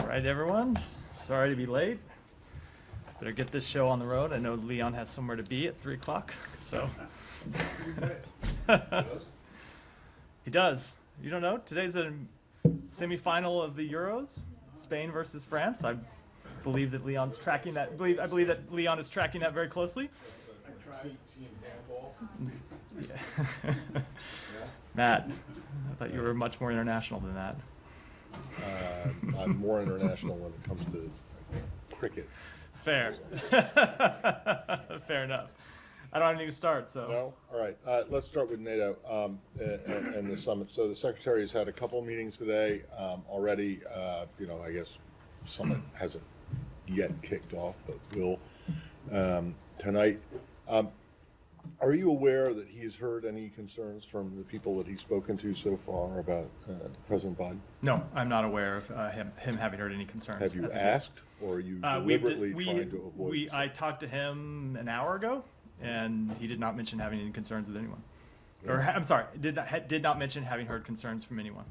right, everyone. Sorry to be late. Better get this show on the road. I know Leon has somewhere to be at 3 o'clock, so. He does. You don't know? Today's a semifinal of the Euros, Spain versus France. I believe that Leon's tracking that. I believe that Leon is tracking that very closely. Yeah. Matt, I thought you were much more international than that. I'm more international when it comes to cricket. Fair. Fair enough. I don't have anything to start, so. No? All right. Let's start with NATO and the summit. So the Secretary has had a couple meetings today already. I guess summit hasn't yet kicked off, but will tonight. Are you aware that he has heard any concerns from the people that he's spoken to so far about President Biden? No, I'm not aware of him having heard any concerns. Have you asked, or are you deliberately trying to avoid? I talked to him an hour ago, and he did not mention having any concerns with anyone. Yeah. Or I'm sorry, did not mention having heard concerns from anyone.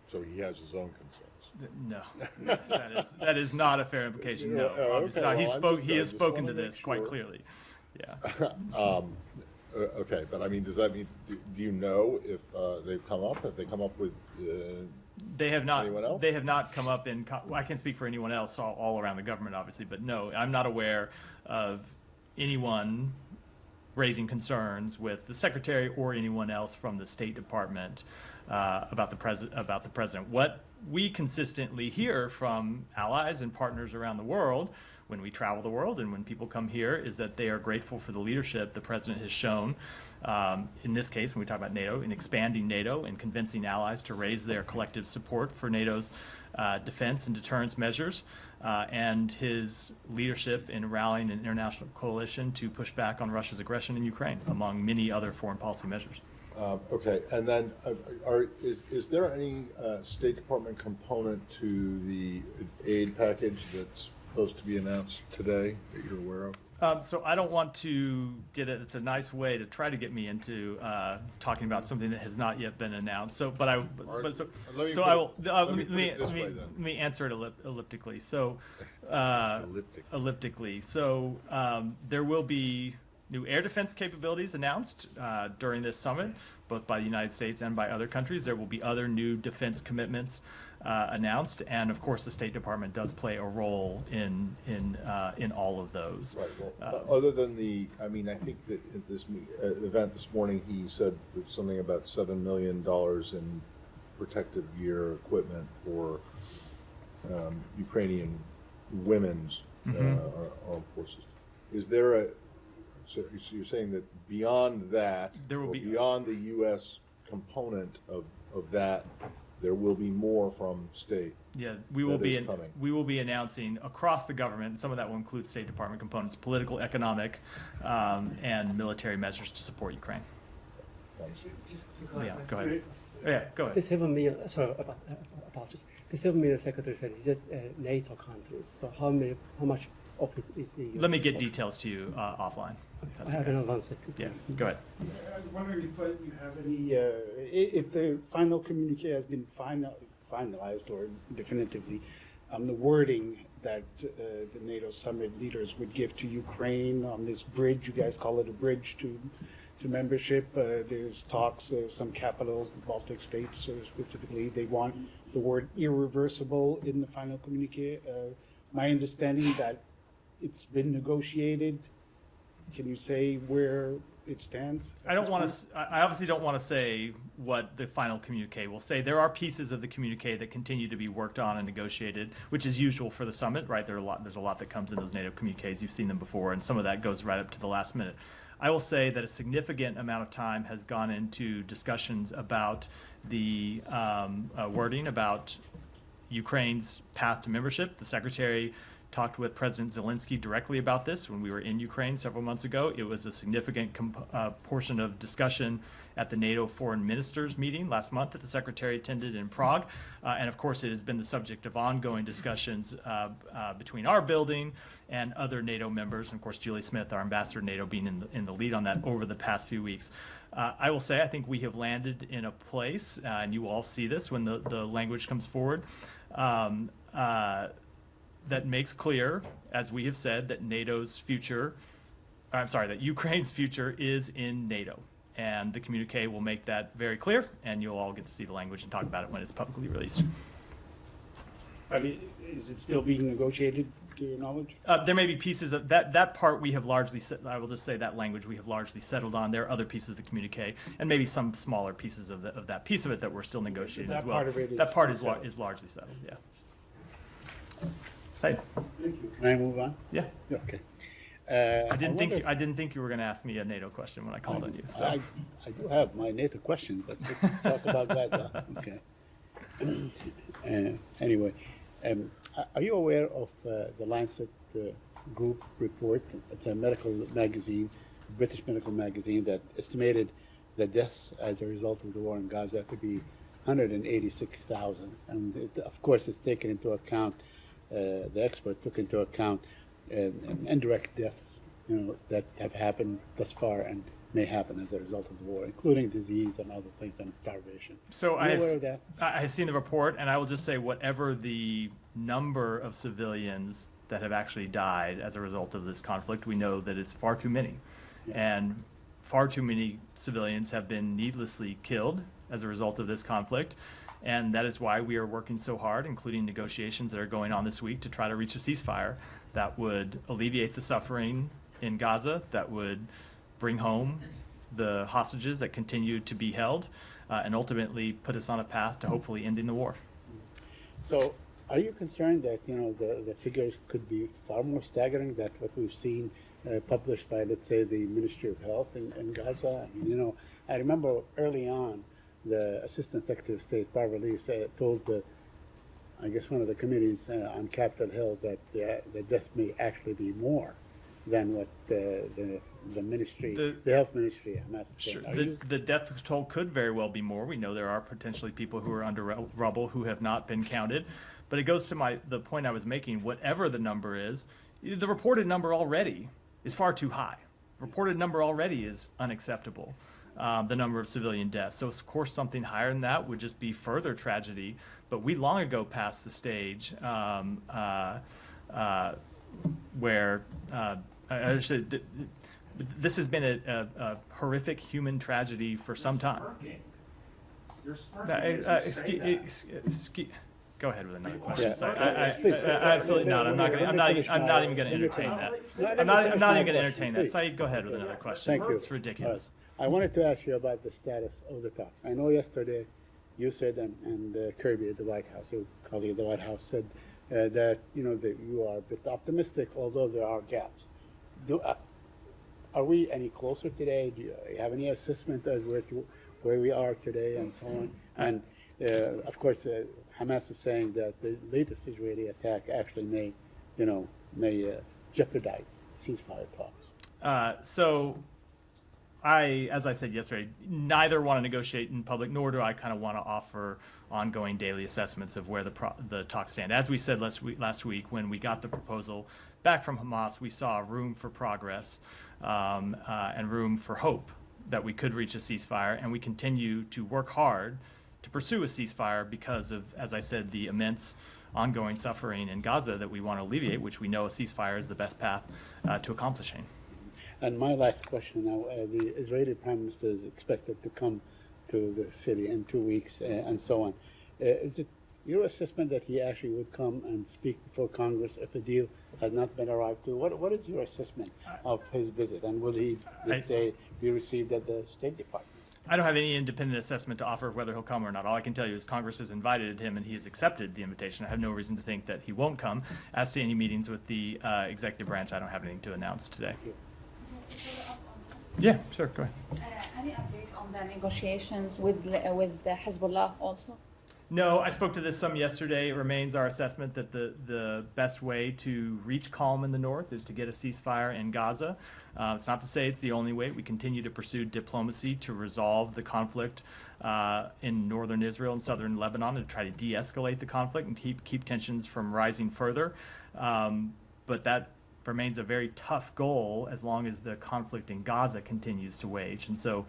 So he has his own concerns. No, that is not a fair implication. No, obviously not. He has spoken to this quite clearly. Yeah. Okay, but I mean, does that mean? Do you know if they've come up? Have they come up with? They have not. Anyone else? They have not come up in. I can't speak for anyone else all around the government, obviously, but no, I'm not aware of anyone raising concerns with the Secretary or anyone else from the State Department about the president. What we consistently hear from allies and partners around the world when we travel the world and when people come here is that they are grateful for the leadership the president has shown, in this case, when we talk about NATO, in expanding NATO and convincing allies to raise their collective support for NATO's defense and deterrence measures, and his leadership in rallying an international coalition to push back on Russia's aggression in Ukraine, among many other foreign policy measures. Okay, and then is there any State Department component to the aid package that's supposed to be announced today that you're aware of? So I don't want to get it. It's a nice way to try to get me into talking about something that has not yet been announced. So, but I, but so, so I will. Let me answer it elliptically. So, elliptically. So, there will be new air defense capabilities announced during this summit, both by the United States and by other countries. There will be other new defense commitments announced, and of course, the State Department does play a role in all of those. Right. Well, other than I think that at this event this morning, he said that something about $7 million in protective gear equipment for Ukrainian women's armed forces. Is there so you're saying that beyond that, there will be beyond the U.S. component of that, there will be more from state. Yeah, we will be announcing across the government. Some of that will include State Department components, political, economic, and military measures to support Ukraine. Yeah, go ahead. Yeah, go ahead. The 7 million. Sorry, apologies. The 7 million Secretary said is it NATO countries. So how much of it is the US? Let me get details to you offline. I have another one second. Yeah, go ahead. I was wondering if you have any, if the final communique has been finalized or definitively, the wording that the NATO summit leaders would give to Ukraine on this bridge. You guys call it a bridge to membership. There's talks of some capitals, the Baltic states specifically, they want the word irreversible in the final communique. My understanding that it's been negotiated. Can you say where it stands? I obviously don't want to say what the final communique will say. There are pieces of the communique that continue to be worked on and negotiated, which is usual for the summit, right? There's a lot that comes in those NATO communiques. You've seen them before, and some of that goes right up to the last minute. I will say that a significant amount of time has gone into discussions about the wording about Ukraine's path to membership. The Secretary talked with President Zelensky directly about this when we were in Ukraine several months ago. It was a significant portion of discussion at the NATO foreign ministers meeting last month that the Secretary attended in Prague. And of course, it has been the subject of ongoing discussions between our building and other NATO members. And of course, Julie Smith, our ambassador to NATO, being in the lead on that over the past few weeks. I will say, I think we have landed in a place, and you all see this when the language comes forward, that makes clear, as we have said, that that Ukraine's future is in NATO. And the communique will make that very clear, and you'll all get to see the language and talk about it when it's publicly released. I mean, is it still being negotiated, to your knowledge? There may be pieces of that part we have largely, I will just say that language we have largely settled on. There are other pieces of the communique, and maybe some smaller pieces of that piece of it that we're still negotiating That as well. part of it That part is settled. is largely settled, yeah. Said. Thank you. Can I move on? Yeah. Okay. I didn't think you were going to ask me a NATO question when I called on you. So. I do have my NATO questions, but let's talk about Gaza. Okay. Anyway, are you aware of the Lancet group report? It's a medical magazine, British medical magazine, that estimated the deaths as a result of the war in Gaza to be 186,000. And of course, it's taken into account, the expert took into account indirect deaths, that have happened thus far and may happen as a result of the war, including disease and other things and starvation. So Are you aware of that? I have seen the report, and I will just say whatever the number of civilians that have actually died as a result of this conflict, we know that it's far too many. Yeah. And far too many civilians have been needlessly killed as a result of this conflict. And that is why we are working so hard, including negotiations that are going on this week, to try to reach a ceasefire that would alleviate the suffering in Gaza, that would bring home the hostages that continue to be held, and ultimately put us on a path to hopefully ending the war. So, are you concerned that the figures could be far more staggering than what we've seen published by, let's say, the Ministry of Health in Gaza? I mean, I remember early on, the Assistant Secretary of State, Barbara Lee, told I guess one of the committees on Capitol Hill that the deaths may actually be more than what the health ministry, Hamas is saying. Sure. The death toll could very well be more. We know there are potentially people who are under rubble who have not been counted. But it goes to the point I was making. Whatever the number is, the reported number already is far too high. Reported number already is unacceptable. The number of civilian deaths. So of course something higher than that would just be further tragedy. But we long ago passed the stage where this has been a horrific human tragedy for some time. Go ahead with another question. Yeah. Sorry, absolutely not. I'm not even going to entertain that. I'm not even going to entertain that. Saeed, go ahead with another question. Thank you. It's ridiculous. I wanted to ask you about the status of the talks. I know yesterday you said, and Kirby at the White House, your colleague at the White House said that that you are a bit optimistic, although there are gaps. Are we any closer today? Do you have any assessment as where we are today, and so on? And of course, Hamas is saying that the latest Israeli attack actually may jeopardize ceasefire talks. So, as I said yesterday, neither want to negotiate in public, nor do I kind of want to offer ongoing daily assessments of where the talks stand. As we said last week, when we got the proposal back from Hamas, we saw room for progress and room for hope that we could reach a ceasefire, and we continue to work hard to pursue a ceasefire because of, as I said, the immense ongoing suffering in Gaza that we want to alleviate, which we know a ceasefire is the best path to accomplishing. And my last question now, the Israeli Prime Minister is expected to come to the city in 2 weeks and so on. Is it your assessment that he actually would come and speak before Congress if a deal has not been arrived to? What is your assessment of his visit, and will he, let's say, be received at the State Department? I don't have any independent assessment to offer of whether he'll come or not. All I can tell you is Congress has invited him and he has accepted the invitation. I have no reason to think that he won't come. As to any meetings with the executive branch, I don't have anything to announce today. Yeah, sure, go ahead. Any update on the negotiations with Hezbollah also? No, I spoke to this some yesterday. It remains our assessment that the best way to reach calm in the north is to get a ceasefire in Gaza. It's not to say it's the only way. We continue to pursue diplomacy to resolve the conflict in northern Israel and southern Lebanon and to try to de-escalate the conflict and keep tensions from rising further. But that remains a very tough goal as long as the conflict in Gaza continues to wage. And so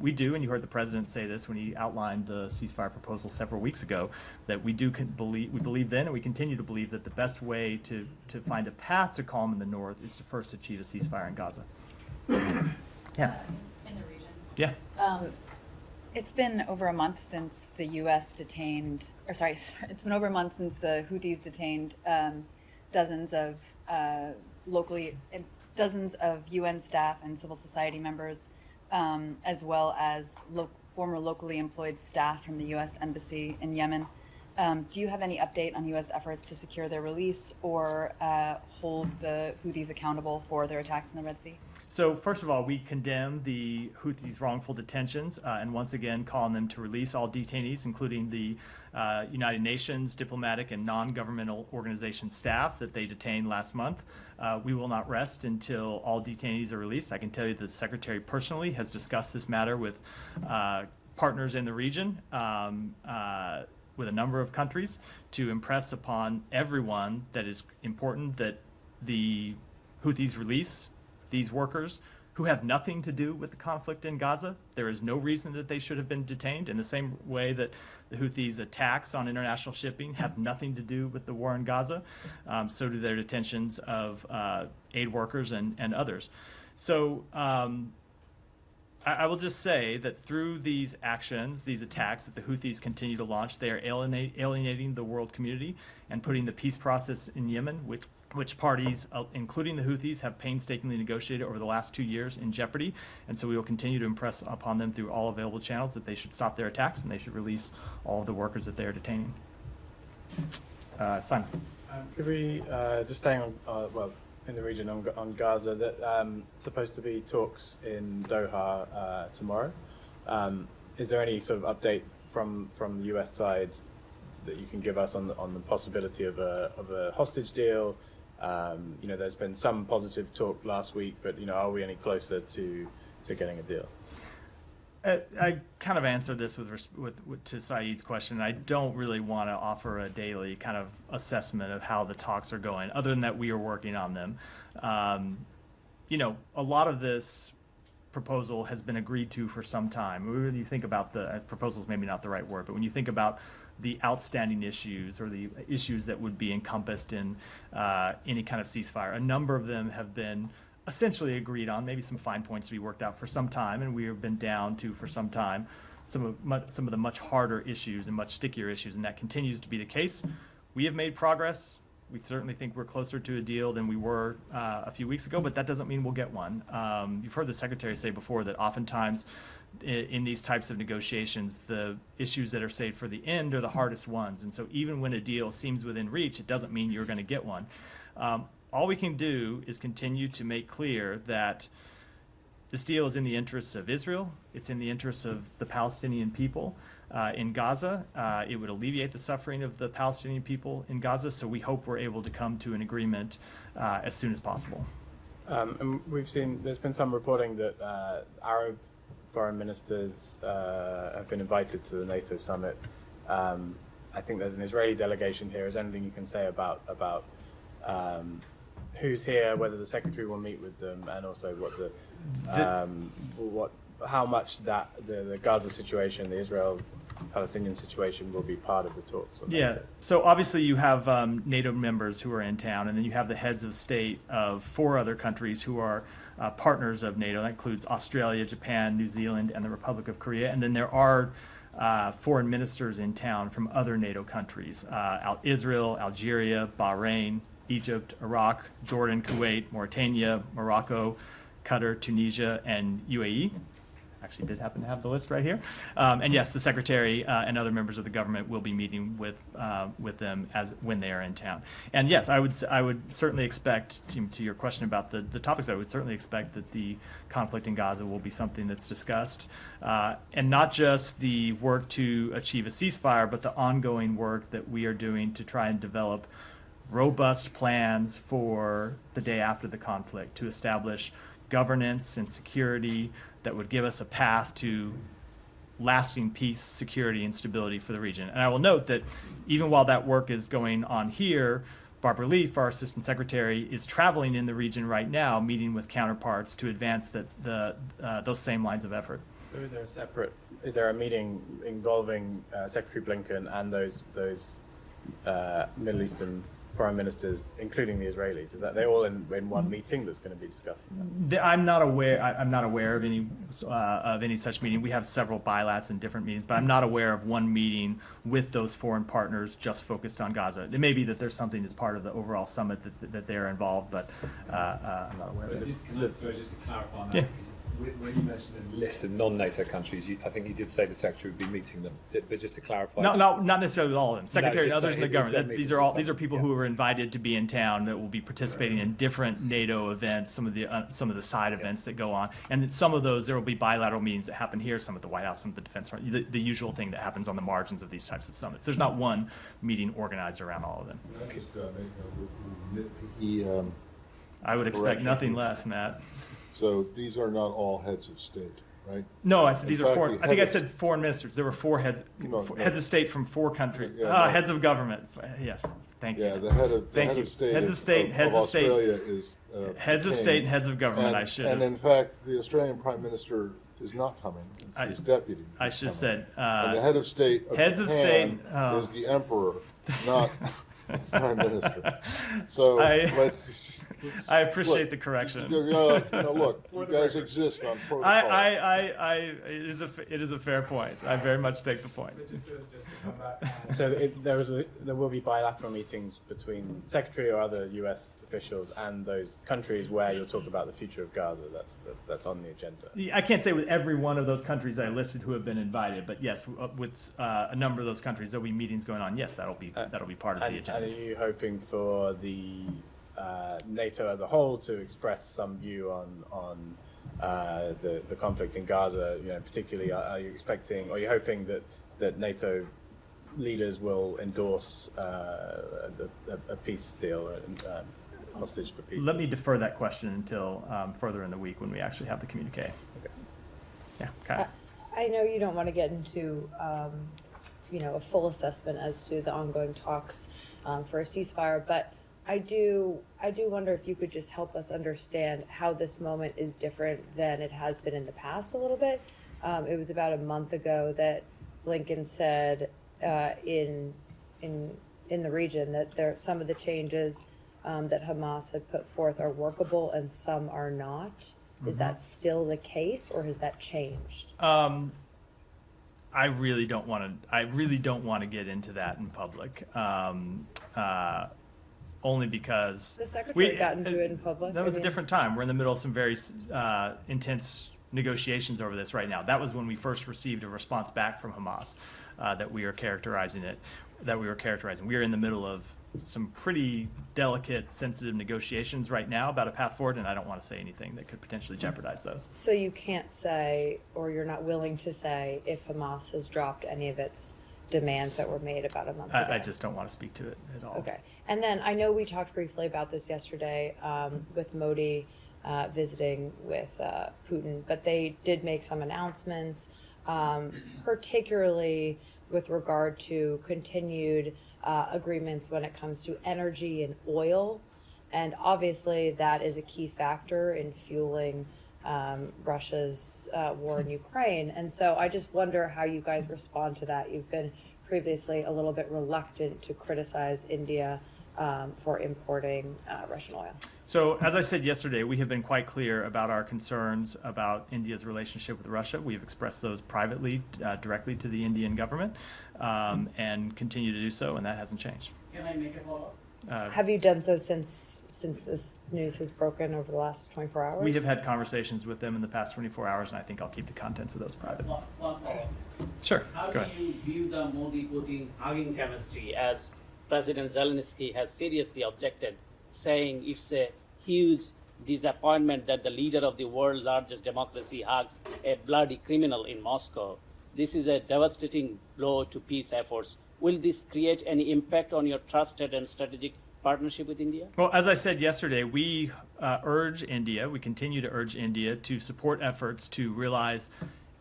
we do, and you heard the president say this when he outlined the ceasefire proposal several weeks ago, that we believe then, and we continue to believe, that the best way to find a path to calm in the north is to first achieve a ceasefire in Gaza. Yeah. In the region. Yeah. It's been over a month since the U.S. detained, or sorry, it's been over a month since the Houthis detained dozens of UN staff and civil society members, as well as former locally employed staff from the U.S. Embassy in Yemen. Do you have any update on U.S. efforts to secure their release or hold the Houthis accountable for their attacks in the Red Sea? So first of all, we condemn the Houthis' wrongful detentions and once again call on them to release all detainees, including the United Nations diplomatic and non-governmental organization staff that they detained last month. We will not rest until all detainees are released. I can tell you that the Secretary personally has discussed this matter with partners in the region, with a number of countries, to impress upon everyone that is important that the Houthis release these workers who have nothing to do with the conflict in Gaza. There is no reason that they should have been detained, in the same way that the Houthis' attacks on international shipping have nothing to do with the war in Gaza. So do their detentions of aid workers and others. So I will just say that through these actions, these attacks that the Houthis continue to launch, they are alienating the world community and putting the peace process in Yemen, which parties, including the Houthis, have painstakingly negotiated over the last 2 years, in jeopardy. And so we will continue to impress upon them through all available channels that they should stop their attacks and they should release all of the workers that they are detaining. Simon. Could we, just staying on, in the region on Gaza, that supposed to be talks in Doha tomorrow. Is there any sort of update from the US side that you can give us on the possibility of a hostage deal? There's been some positive talk last week, but are we any closer to getting a deal? I kind of answered this to Saeed's question. I don't really want to offer a daily kind of assessment of how the talks are going, other than that we are working on them. A lot of this proposal has been agreed to for some time. When you think about the proposal is maybe not the right word, but when you think about the outstanding issues or the issues that would be encompassed in any kind of ceasefire, a number of them have been essentially agreed on, maybe some fine points to be worked out for some time, and we have been down to, for some time, some of the much harder issues and much stickier issues, and that continues to be the case. We have made progress. We certainly think we're closer to a deal than we were a few weeks ago, but that doesn't mean we'll get one. You've heard the Secretary say before that oftentimes in these types of negotiations, the issues that are saved for the end are the hardest ones, and so even when a deal seems within reach, it doesn't mean you're going to get one. All we can do is continue to make clear that this deal is in the interests of Israel. It's in the interests of the Palestinian people in Gaza. It would alleviate the suffering of the Palestinian people in Gaza, so we hope we're able to come to an agreement as soon as possible. And we've seen, there's been some reporting that Arab foreign ministers have been invited to the NATO summit. I think there's an Israeli delegation here. Is there anything you can say about who's here, whether the Secretary will meet with them, and also how much that the Gaza situation, the Israel-Palestinian situation, will be part of the talks? Yeah, so obviously you have NATO members who are in town, and then you have the heads of state of 4 other countries who are partners of NATO. That includes Australia, Japan, New Zealand, and the Republic of Korea. And then there are foreign ministers in town from other NATO countries, Israel, Algeria, Bahrain, Egypt, Iraq, Jordan, Kuwait, Mauritania, Morocco, Qatar, Tunisia, and UAE. Actually did happen to have the list right here. And yes, the Secretary and other members of the government will be meeting with them when they are in town. And yes, I would certainly expect, to your question about the topics, I would certainly expect that the conflict in Gaza will be something that's discussed. And not just the work to achieve a ceasefire, but the ongoing work that we are doing to try and develop robust plans for the day after the conflict, to establish governance and security that would give us a path to lasting peace, security, and stability for the region. And I will note that even while that work is going on here, Barbara Leaf, our Assistant Secretary, is traveling in the region right now, meeting with counterparts to advance those same lines of effort. So is there a meeting involving Secretary Blinken and those Middle Eastern foreign ministers, including the Israelis? Is that they're all in one meeting that's going to be discussing that? I'm not aware of any such meeting. We have several bilats and different meetings, but I'm not aware of one meeting with those foreign partners just focused on Gaza. It may be that there's something as part of the overall summit that they're involved, but I'm not aware of it. Sorry, just to clarify on that, Yeah. because when you mentioned a list of non-NATO countries, I think you did say the Secretary would be meeting them. But just to clarify, No, not necessarily with all of them. Secretary and just others in the saying it's government. gonna These be are some- people who are invited to be in town that will be participating in different NATO events, some of the side events that go on, and then some of those there will be bilateral meetings that happen here, some at the White House, some at the Defense Department, the usual thing that happens on the margins of these types of summits. There's not one meeting organized around all of them. Can I just make a nitpicky, I would expect correction? nothing less, Matt. So these are not all heads of state, right? No, I said these In are fact, foreign. the I think I head of- said foreign ministers. There were four heads No. of state from four countries. Yeah, no. Heads of government. Yes, thank you. Yeah, the head of Thank you. state Heads of state, heads of state. Australia is Heads of King. state and heads of government. And, I should and have. in fact, the Australian Prime Minister is not coming. It's his deputy. I should have coming. said. And the head of state of heads of Japan state, oh. is the emperor, not prime minister. So let's I appreciate look, the correction. look, you guys exist on protocol. It is a fair point. I very much take the point. Just to come back. So there will be bilateral meetings between the Secretary or other U.S. officials and those countries where you'll talk about the future of Gaza. That's on the agenda. I can't say with every one of those countries that I listed who have been invited, but yes, with a number of those countries, there'll be meetings going on. Yes, that'll be part of the agenda. And are you hoping for the NATO as a whole to express some view on the conflict in Gaza? You know, particularly, are you expecting, or are you hoping that NATO leaders will endorse a peace deal, hostage for peace? Let me defer that question until further in the week when we actually have the communique. Okay. Yeah. Okay. I know you don't want to get into, a full assessment as to the ongoing talks for a ceasefire, but I do wonder if you could just help us understand how this moment is different than it has been in the past a little bit. It was about a month ago that Blinken said in the region that some of the changes that Hamas had put forth are workable and some are not. Is that still the case, or has that changed? I really don't want to get into that in public. Only because The secretary got into it in public. That was a different time. We're in the middle of some very intense negotiations over this right now. That was when we first received a response back from Hamas that we are characterizing. We are in the middle of some pretty delicate, sensitive negotiations right now about a path forward, and I don't want to say anything that could potentially jeopardize those. So you can't say, or you're not willing to say, if Hamas has dropped any of its demands that were made about a month ago? I just don't want to speak to it at all. Okay. And then I know we talked briefly about this yesterday with Modi visiting with Putin, but they did make some announcements, particularly with regard to continued agreements when it comes to energy and oil. And obviously that is a key factor in fueling Russia's war in Ukraine. And so I just wonder how you guys respond to that. You've been previously a little bit reluctant to criticize India for importing Russian oil. So, as I said yesterday, we have been quite clear about our concerns about India's relationship with Russia. We have expressed those privately, directly to the Indian government, and continue to do so, and that hasn't changed. Can I make a follow-up? Have you done so since this news has broken over the last 24 hours? We have had conversations with them in the past 24 hours, and I think I'll keep the contents of those private. One follow-up. Sure. How Go do ahead. you view the Modi-Putin hugging chemistry, as President Zelensky has seriously objected, saying it's a huge disappointment that the leader of the world's largest democracy hugs a bloody criminal in Moscow. This is a devastating blow to peace efforts. Will this create any impact on your trusted and strategic partnership with India? Well, as I said yesterday, we continue to urge India to support efforts to realize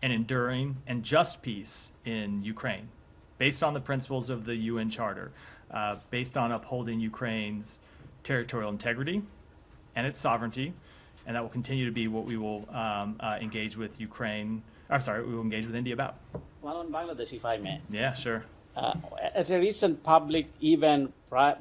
an enduring and just peace in Ukraine, based on the principles of the UN Charter. based on upholding Ukraine's territorial integrity and its sovereignty, and that will continue to be what we will engage with Ukraine. I'm sorry, we will engage with India about. One on Bangladesh, if I may. Yeah, sure. At a recent public event,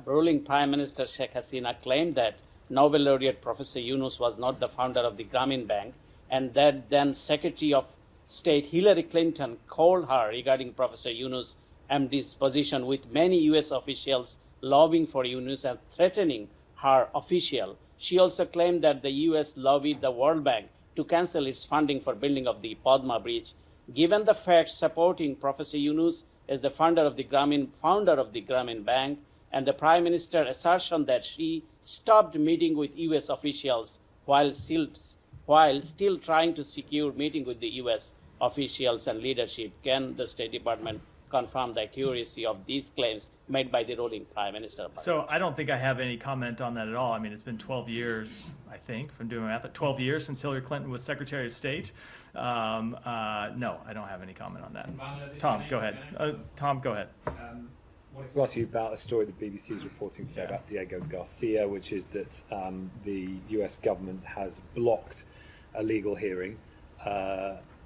ruling Prime Minister Sheikh Hasina claimed that Nobel laureate Professor Yunus was not the founder of the Grameen Bank, and that then Secretary of State Hillary Clinton called her regarding Professor Yunus MD's position, with many US officials lobbying for Yunus and threatening her official. She also claimed that the US lobbied the World Bank to cancel its funding for building of the Padma Bridge. Given the facts supporting Professor Yunus as the founder of the Grameen Bank, and the Prime Minister assertion that she stopped meeting with US officials while still trying to secure meeting with the US officials and leadership, can the State Department confirm the accuracy of these claims made by the ruling Prime Minister? So I don't think I have any comment on that at all. I mean, it's been 12 years, I think, if I'm doing math, 12 years since Hillary Clinton was Secretary of State. No, I don't have any comment on that. Tom, go ahead. Tom, go ahead. I wanted to ask you about a story the BBC is reporting today about Diego Garcia, which is that the US government has blocked a legal hearing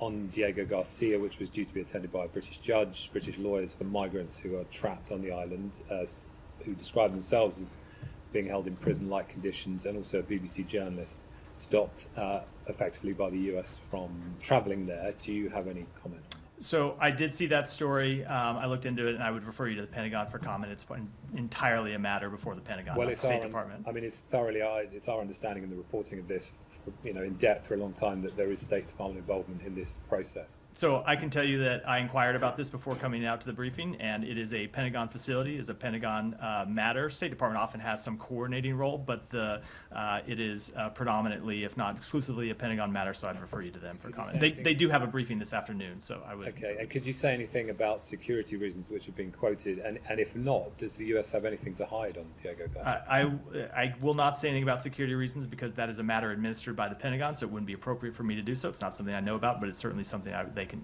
on Diego Garcia, which was due to be attended by a British judge. British lawyers for migrants who are trapped on the island, who describe themselves as being held in prison-like conditions, and also a BBC journalist stopped effectively by the US from travelling there. Do you have any comment? So I did see that story. I looked into it, and I would refer you to the Pentagon for comment. It's entirely a matter before the Pentagon, not the State Department. I mean, it's our understanding in the reporting of this, in depth for a long time, that there is State Department involvement in this process. So I can tell you that I inquired about this before coming out to the briefing, and it is a Pentagon facility, is a Pentagon matter. State Department often has some coordinating role, but it is predominantly, if not exclusively, a Pentagon matter, so I'd refer you to them for comment. They do have a briefing this afternoon, so I would... Okay, and could you say anything about security reasons which have been quoted, and if not, does the US have anything to hide on Diego Garcia? I will not say anything about security reasons, because that is a matter administered by the Pentagon, so it wouldn't be appropriate for me to do so. It's not something I know about, but it's certainly something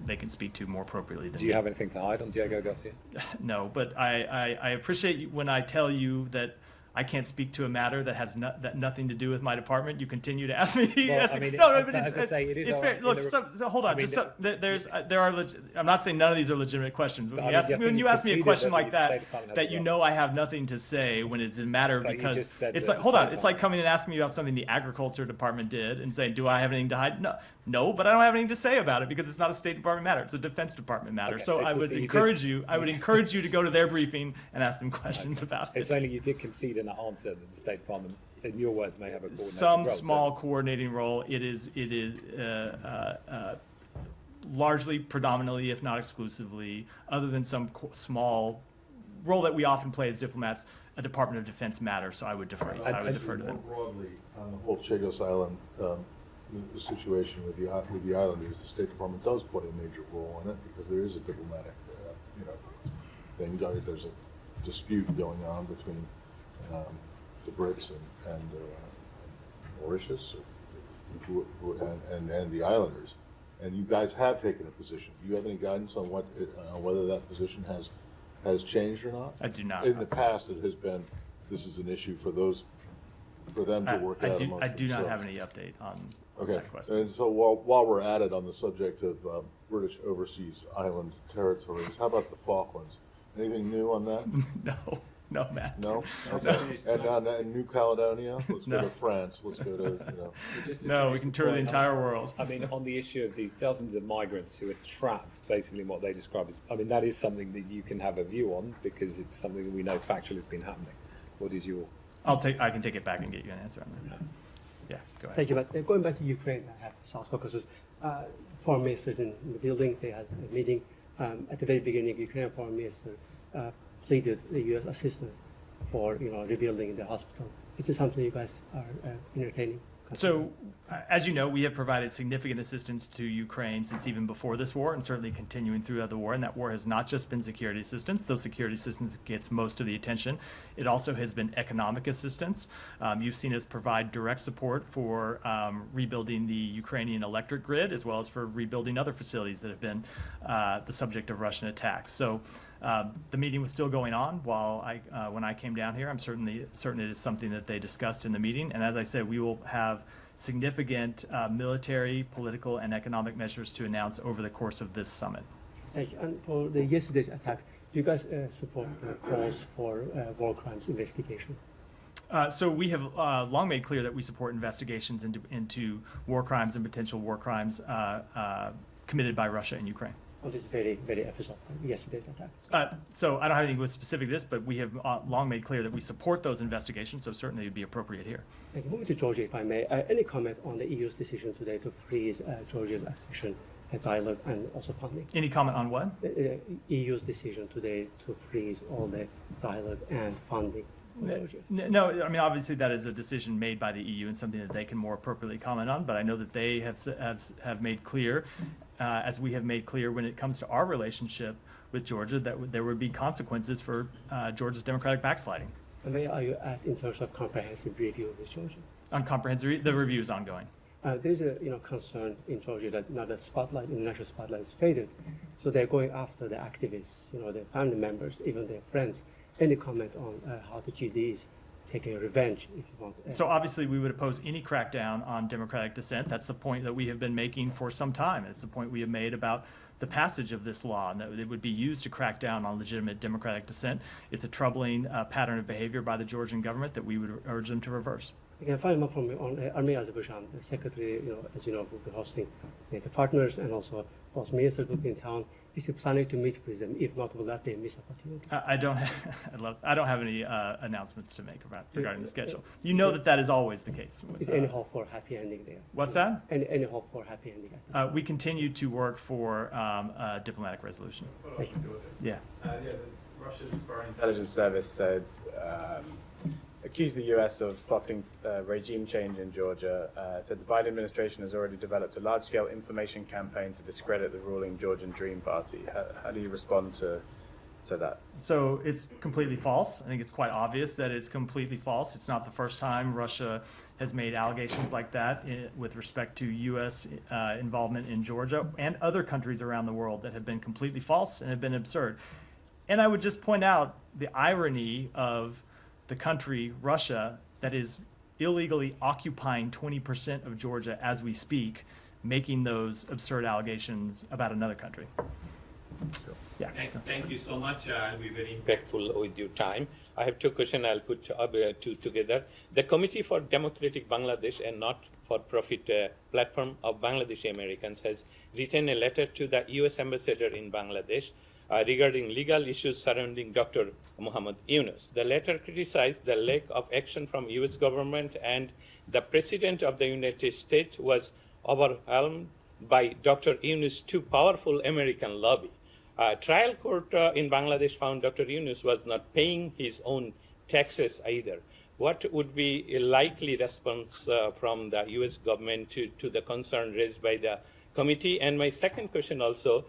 they can speak to more appropriately than Do you have anything to hide on Diego Garcia? No, but I appreciate when I tell you that I can't speak to a matter that has nothing to do with my department. You continue to ask me. Well, I mean, but as I say, it is fair. Look, so hold on. I'm not saying none of these are legitimate questions, but when you ask me a question like that you know I have nothing to say when it's a matter, because it's like, hold on, it's like coming and asking me about something the Agriculture Department did and saying, do I have anything to hide? No, but I don't have anything to say about it because it's not a State Department matter. It's a Defense Department matter. Okay, so I would encourage you to go to their briefing and ask them questions about it. It's only you did concede in that answer that the State Department, in your words, may have a coordinating some role. Small coordinating role. It is largely, predominantly, if not exclusively, other than some small role that we often play as diplomats, a Department of Defense matter. So I would defer. I would defer to them. More broadly, on the whole Chagos Island the situation with the islanders, the State Department does play a major role in it because there is a diplomatic, thing. There's a dispute going on between the Brits and Mauritius and the islanders, and you guys have taken a position. Do you have any guidance on whether that position has changed or not? I do not. In the past, it has been this is an issue for them to work out amongst themselves. I do not have any update on that question. And so while we're at it on the subject of British overseas island territories, how about the Falklands? Anything new on that? No, Matt. No? Okay. And New Caledonia? Let's go to France. Let's go to, No, we can tour the entire world. I mean, on the issue of these dozens of migrants who are trapped, basically in what they describe as, I mean, that is something that you can have a view on because it's something that we know factually has been happening. What is your... I can take it back and get you an answer on that. Yeah, go ahead. Thank you. But going back to Ukraine, I have South Caucasus. Foreign ministers in the building, they had a meeting. At the very beginning, Ukrainian foreign minister pleaded the U.S. assistance for rebuilding the hospital. Is this something you guys are entertaining? So, as you know, we have provided significant assistance to Ukraine since even before this war, and certainly continuing throughout the war. And that war has not just been security assistance, though security assistance gets most of the attention. It also has been economic assistance. You've seen us provide direct support for rebuilding the Ukrainian electric grid, as well as for rebuilding other facilities that have been the subject of Russian attacks. So, The meeting was still going on when I came down here. I'm certain it is something that they discussed in the meeting. And as I said, we will have significant military, political, and economic measures to announce over the course of this summit. Thank you. And for the yesterday's attack, do you guys support the calls for war crimes investigation? So we have long made clear that we support investigations into war crimes and potential war crimes committed by Russia and Ukraine. On this very, very episode, yesterday's attack. So I don't have anything with specific to this, but we have long made clear that we support those investigations, so certainly it would be appropriate here. Thank you. Moving to Georgia, if I may, any comment on the EU's decision today to freeze Georgia's accession dialogue and also funding? Any comment on what? EU's decision today to freeze all the dialogue and funding for Georgia. No, I mean, obviously that is a decision made by the EU and something that they can more appropriately comment on, but I know that they have made clear, as we have made clear when it comes to our relationship with Georgia, that there would be consequences for Georgia's democratic backsliding. And where are you at in terms of comprehensive review with Georgia? On comprehensive, the review is ongoing. There's a concern in Georgia that now the spotlight, international spotlight, is faded, so they're going after the activists, their family members, even their friends. Any comment on how the GD is taking revenge, if you want? So obviously we would oppose any crackdown on democratic dissent. That's the point that we have been making for some time. It's the point we have made about the passage of this law, and that it would be used to crack down on legitimate democratic dissent. It's a troubling pattern of behavior by the Georgian government that we would urge them to reverse. Again, final from me on Armenia, Azerbaijan. The secretary, as you know, will be hosting NATO partners, and also host ministers will be in town. Is he planning to meet with them? If not, will that be a missed opportunity? I don't have any announcements to make regarding the schedule. You know that is always the case. Is any hope for happy ending there? What's that? Any hope for happy ending at this point? We continue to work for a diplomatic resolution. Thank you. Yeah. Russia's Foreign Intelligence Service said accused the U.S. of plotting regime change in Georgia, said the Biden administration has already developed a large-scale information campaign to discredit the ruling Georgian Dream Party. How do you respond to that? So it's completely false. I think it's quite obvious that it's completely false. It's not the first time Russia has made allegations like that with respect to U.S. Involvement in Georgia and other countries around the world that have been completely false and have been absurd. And I would just point out the irony of the country, Russia, that is illegally occupying 20% of Georgia as we speak, making those absurd allegations about another country. Yeah. Thank you so much. I'll be very impactful with your time. I have two questions. I'll put two together. The Committee for Democratic Bangladesh and Not-for-Profit Platform of Bangladeshi Americans has written a letter to the U.S. Ambassador in Bangladesh regarding legal issues surrounding Dr. Muhammad Yunus. The letter criticized the lack of action from U.S. government, and the President of the United States was overwhelmed by Dr. Yunus' too powerful American lobby. Trial court in Bangladesh found Dr. Yunus was not paying his own taxes either. What would be a likely response from the U.S. government to the concern raised by the committee? And my second question also,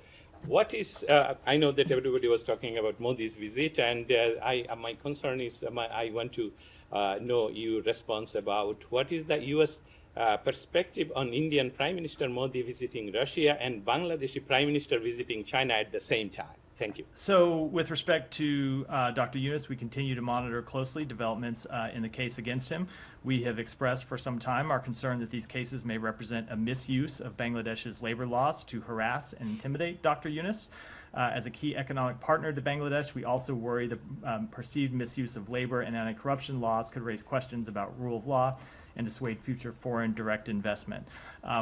what is, I know that everybody was talking about Modi's visit, and my concern is, I want to know your response about what is the U.S. Perspective on Indian Prime Minister Modi visiting Russia and Bangladeshi Prime Minister visiting China at the same time. Thank you. So with respect to Dr. Yunus, we continue to monitor closely developments in the case against him. We have expressed for some time our concern that these cases may represent a misuse of Bangladesh's labor laws to harass and intimidate Dr. Yunus. As a key economic partner to Bangladesh, we also worry the perceived misuse of labor and anti-corruption laws could raise questions about rule of law and dissuade future foreign direct investment.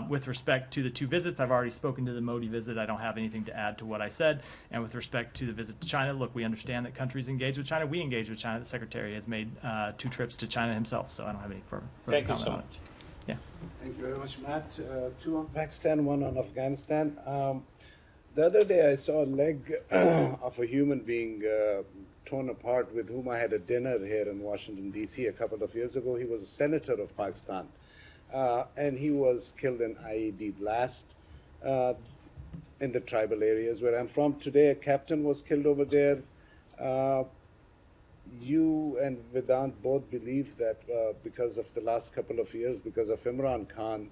With respect to the two visits, I've already spoken to the Modi visit. I don't have anything to add to what I said. And with respect to the visit to China, look, we understand that countries engage with China. We engage with China. The Secretary has made 2 trips to China himself, so I don't have any further Thank you comment so on much. it. Yeah. Thank you very much, Matt. 2 on Pakistan, 1 on Afghanistan. The other day I saw a leg of a human being torn apart with whom I had a dinner here in Washington, D.C. a couple of years ago. He was a senator of Pakistan, and he was killed in IED blast in the tribal areas where I'm from. Today, a captain was killed over there. You and Vedant both believe that because of the last couple of years, because of Imran Khan,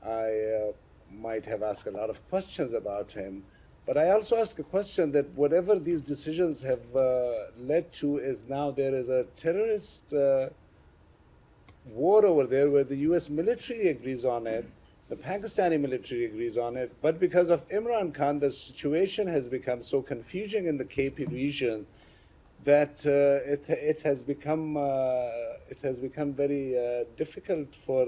I might have asked a lot of questions about him. But I also ask a question that whatever these decisions have led to is now there is a terrorist war over there where the US military agrees on it, the Pakistani military agrees on it, but because of Imran Khan, the situation has become so confusing in the KP region that it has become very difficult for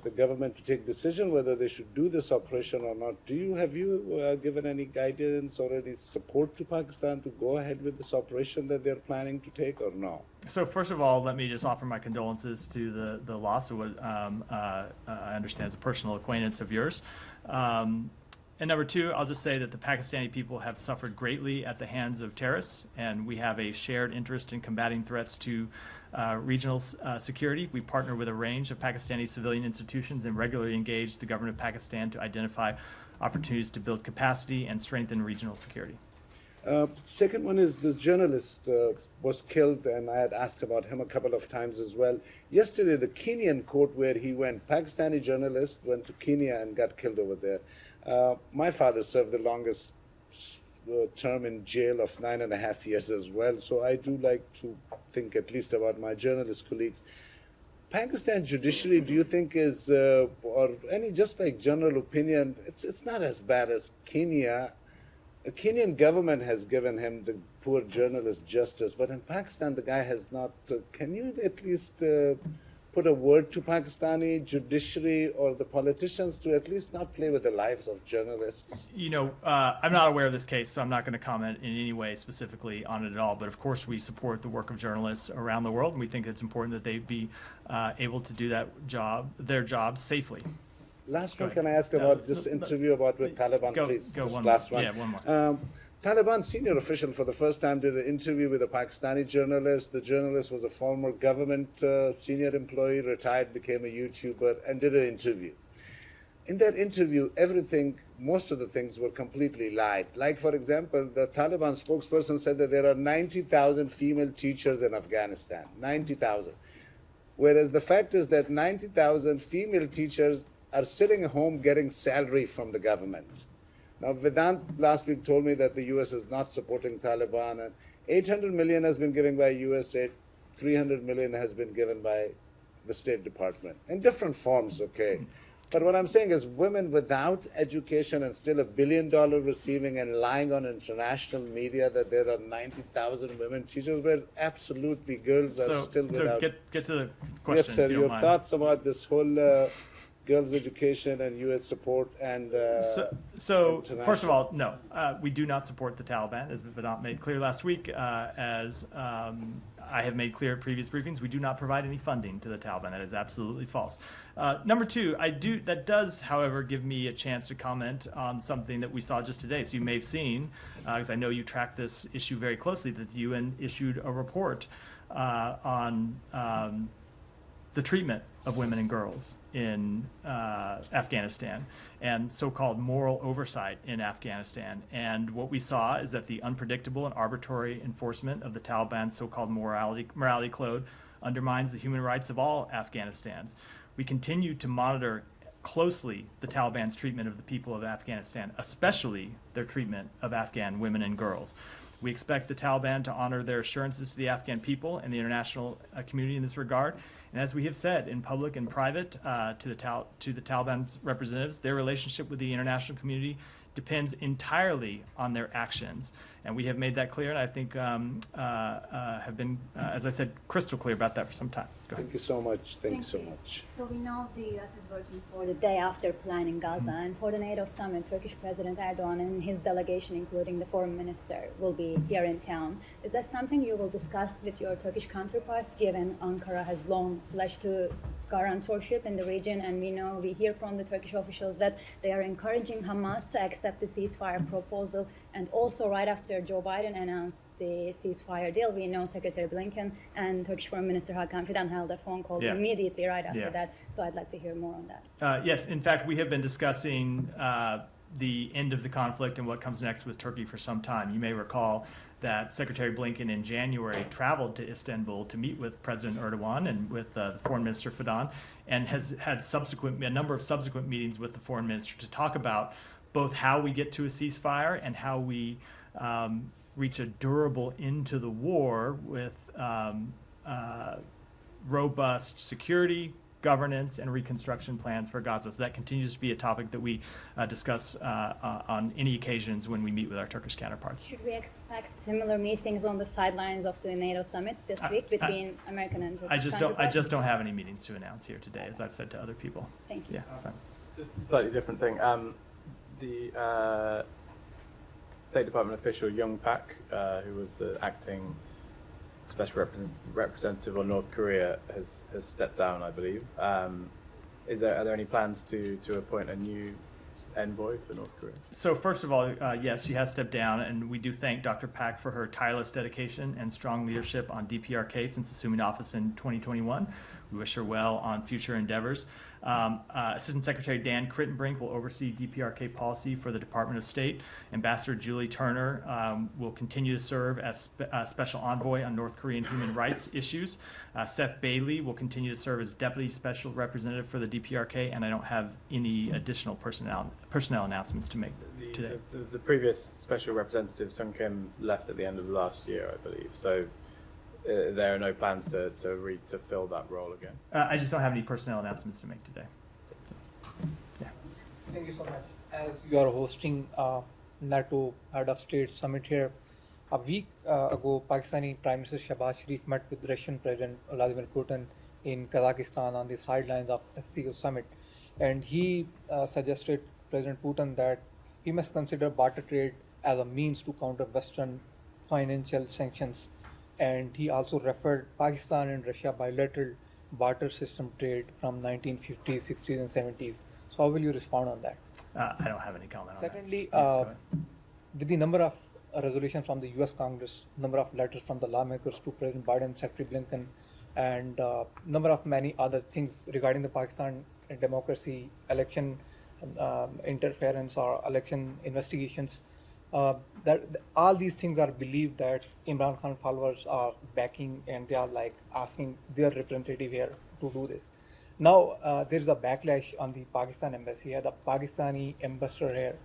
the government to take decision whether they should do this operation or not. Have you given any guidance or any support to Pakistan to go ahead with this operation that they're planning to take, or no? So first of all, let me just offer my condolences to the loss of what I understand is a personal acquaintance of yours. And number two, I'll just say that the Pakistani people have suffered greatly at the hands of terrorists, and we have a shared interest in combating threats to regional security. We partner with a range of Pakistani civilian institutions and regularly engage the government of Pakistan to identify opportunities to build capacity and strengthen regional security. Second one is this journalist was killed, and I had asked about him a couple of times as well. Yesterday, the Kenyan court where he went, Pakistani journalist went to Kenya and got killed over there. My father served the longest term in jail of 9.5 years as well, so I do like to think at least about my journalist colleagues. Pakistan judiciary, do you think is, or any just like general opinion, it's not as bad as Kenya. The Kenyan government has given him, the poor journalist, justice, but in Pakistan the guy has not. Can you at least put a word to Pakistani judiciary or the politicians to at least not play with the lives of journalists? You know, I'm not aware of this case, so I'm not going to comment in any way specifically on it at all. But of course, we support the work of journalists around the world, and we think it's important that they be able to do their job safely. Last one, can I ask about this interview with Taliban, please? Go just one last more. one. Yeah, one more. Taliban senior official for the first time did an interview with a Pakistani journalist. The journalist was a former government senior employee, retired, became a YouTuber, and did an interview. In that interview, most of the things were completely lied. Like, for example, the Taliban spokesperson said that there are 90,000 female teachers in Afghanistan. 90,000. Whereas the fact is that 90,000 female teachers are sitting at home getting salary from the government. Now, Vedant last week told me that the U.S. is not supporting Taliban, and 800 million has been given by USAID, 300 million has been given by the State Department, in different forms, okay? But what I'm saying is women without education and still $1 billion receiving and lying on international media that there are 90,000 women teachers, where absolutely girls are still without. So get to the question. Yes, sir, if you your don't mind. thoughts about this whole girls' education and U.S. support and So first of all, no, we do not support the Taliban, as Vedant made clear last week. As I have made clear at previous briefings, we do not provide any funding to the Taliban. That is absolutely false. Number two, that does, however, give me a chance to comment on something that we saw just today. So you may have seen, because I know you track this issue very closely, that the UN issued a report on the treatment of women and girls in Afghanistan and so-called moral oversight in Afghanistan. And what we saw is that the unpredictable and arbitrary enforcement of the Taliban's so-called morality code undermines the human rights of all Afghanistans. We continue to monitor closely the Taliban's treatment of the people of Afghanistan, especially their treatment of Afghan women and girls. We expect the Taliban to honor their assurances to the Afghan people and the international community in this regard. And as we have said in public and private to the Taliban's representatives, their relationship with the international community depends entirely on their actions. And we have made that clear, and I think have been, as I said, crystal clear about that for some time. Go ahead. Thank you so much. Thank you so much. So we know the U.S. is working for the day after plan in Gaza, and for the NATO summit, Turkish President Erdogan and his delegation, including the foreign minister, will be here in town. Is that something you will discuss with your Turkish counterparts, given Ankara has long pledged to guarantorship in the region, and we hear from the Turkish officials that they are encouraging Hamas to accept the ceasefire proposal, and also right after Joe Biden announced the ceasefire deal, we know Secretary Blinken and Turkish Foreign Minister Hakan Fidan held a phone call immediately right after that, so I'd like to hear more on that. Yes, in fact, we have been discussing the end of the conflict and what comes next with Turkey for some time. You may recall that Secretary Blinken in January traveled to Istanbul to meet with President Erdogan and with Foreign Minister Fidan, and has had a number of subsequent meetings with the Foreign Minister to talk about both how we get to a ceasefire and how we reach a durable end to the war with robust security, governance, and reconstruction plans for Gaza. So that continues to be a topic that we discuss on any occasions when we meet with our Turkish counterparts. Should we expect similar meetings on the sidelines of the NATO summit this week between American and Turkish I just don't have any meetings to announce here today, as I've said to other people. Thank you. Yeah. So. Just a slightly different thing. The State Department official Young Pak, who was the acting special representative on North Korea, has stepped down, I believe. Are there any plans to appoint a new envoy for North Korea? So first of all, yes, she has stepped down, and we do thank Dr. Pak for her tireless dedication and strong leadership on DPRK since assuming office in 2021. We wish her well on future endeavors. Assistant Secretary Dan Crittenbrink will oversee DPRK policy for the Department of State. Ambassador Julie Turner will continue to serve as Special Envoy on North Korean human rights issues. Seth Bailey will continue to serve as Deputy Special Representative for the DPRK, and I don't have any additional personnel announcements to make today. The previous Special Representative, Sung Kim, left at the end of last year, I believe. So there are no plans to fill that role again. I just don't have any personnel announcements to make today. So, yeah. Thank you so much. As you are hosting NATO Head of State Summit here, a week ago, Pakistani Prime Minister Shehbaz Sharif met with Russian President Vladimir Putin in Kazakhstan on the sidelines of FCO Summit, and he suggested President Putin that he must consider barter trade as a means to counter Western financial sanctions. And he also referred Pakistan and Russia bilateral barter system trade from 1950s, 60s, and 70s. So how will you respond on that? I don't have any comment on Secondly, that. with the number of resolutions from the U.S. Congress, number of letters from the lawmakers to President Biden, Secretary Blinken, and number of many other things regarding the Pakistan democracy, election interference or election investigations, that all these things are believed that Imran Khan followers are backing, and they are like asking their representative here to do this. Now there is a backlash on the Pakistan embassy here. The Pakistani ambassador here,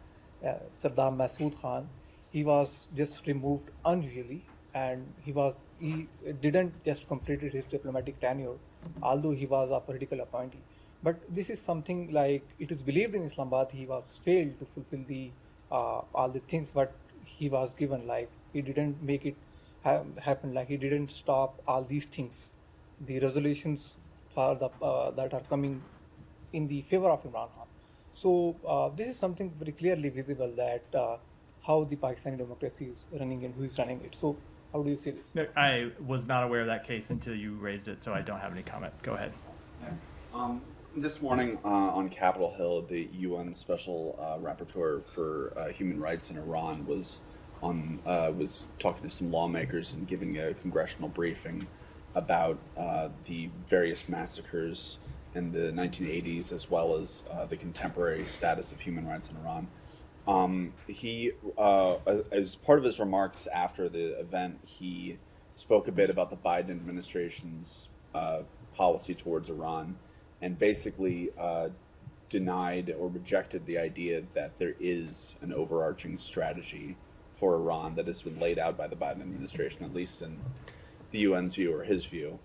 Sardar Masood Khan, he was just removed unusually, and he didn't just completed his diplomatic tenure, although he was a political appointee. But this is something like it is believed in Islamabad he was failed to fulfill the all the things what he was given, like he didn't make it happen, like he didn't stop all these things, the resolutions for the that are coming in the favor of Imran Khan. So this is something very clearly visible that how the Pakistani democracy is running and who is running it. So how do you see this? I was not aware of that case until you raised it, so I don't have any comment. Go ahead. This morning on Capitol Hill, the UN Special Rapporteur for Human Rights in Iran was talking to some lawmakers and giving a congressional briefing about the various massacres in the 1980s as well as the contemporary status of human rights in Iran. He, as part of his remarks after the event, he spoke a bit about the Biden administration's policy towards Iran, and basically denied or rejected the idea that there is an overarching strategy for Iran that has been laid out by the Biden administration, at least in the UN's view or his view.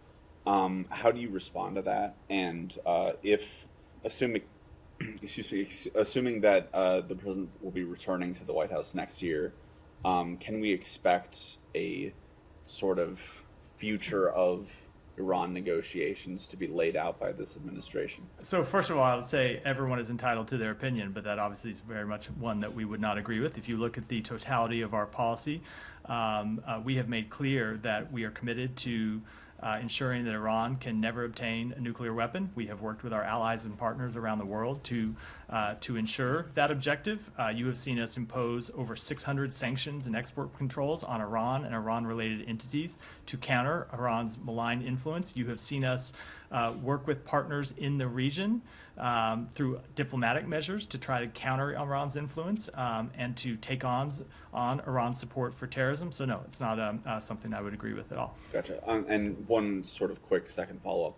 How do you respond to that? And if, assuming that the president will be returning to the White House next year, can we expect a sort of future of Iran negotiations to be laid out by this administration? So first of all, I would say everyone is entitled to their opinion, but that obviously is very much one that we would not agree with. If you look at the totality of our policy, we have made clear that we are committed to ensuring that Iran can never obtain a nuclear weapon. We have worked with our allies and partners around the world to ensure that objective. You have seen us impose over 600 sanctions and export controls on Iran and Iran-related entities to counter Iran's malign influence. You have seen us work with partners in the region through diplomatic measures to try to counter Iran's influence and to take on Iran's support for terrorism. So no, it's not something I would agree with at all. Gotcha. And one sort of quick second follow-up.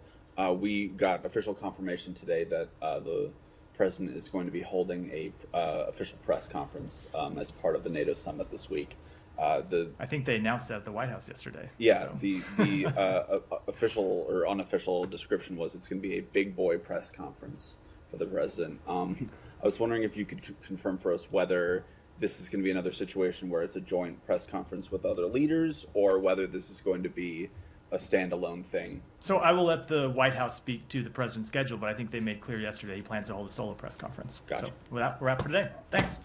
We got official confirmation today that the president is going to be holding a official press conference as part of the NATO summit this week. I think they announced that at the White House yesterday. Yeah, so. the official or unofficial description was it's going to be a big boy press conference for the president. I was wondering if you could confirm for us whether this is going to be another situation where it's a joint press conference with other leaders, or whether this is going to be a standalone thing. So I will let the White House speak to the president's schedule, but I think they made clear yesterday he plans to hold a solo press conference. Gotcha. So with that, we're out for today. Thanks.